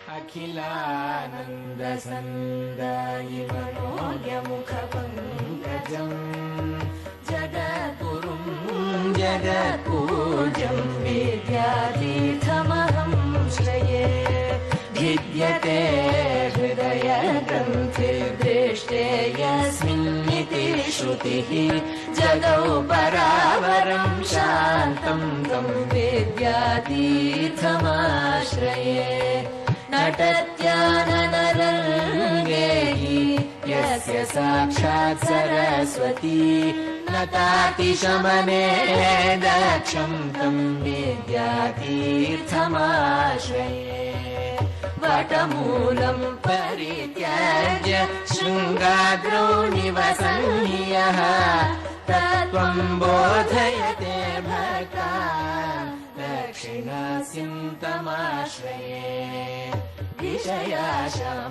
अखिलानन्दसन्दायि मनोज्ञमुखपङ्कजम् जगद्गुरुं जगत्पूज्यं विद्यातीर्थमहं श्रये भिद्यते हृदयग्रन्थिर्दृष्टे यस्मिन्निति श्रुतिः जगौ परावरं शान्तं तं विद्यातीर्थमाश्रये नटत्याननरङ्गेहि यस्य साक्षात् सरस्वती नतातिशमने दक्षं तं विद्यातीर्थमाश्रये वटमूलं परित्याज्य शृङ्गाग्रौ निवसन्नियः तत्त्वं बोधयते भक्तान् दक्षिणास्यं तमाश्रये विषयाशां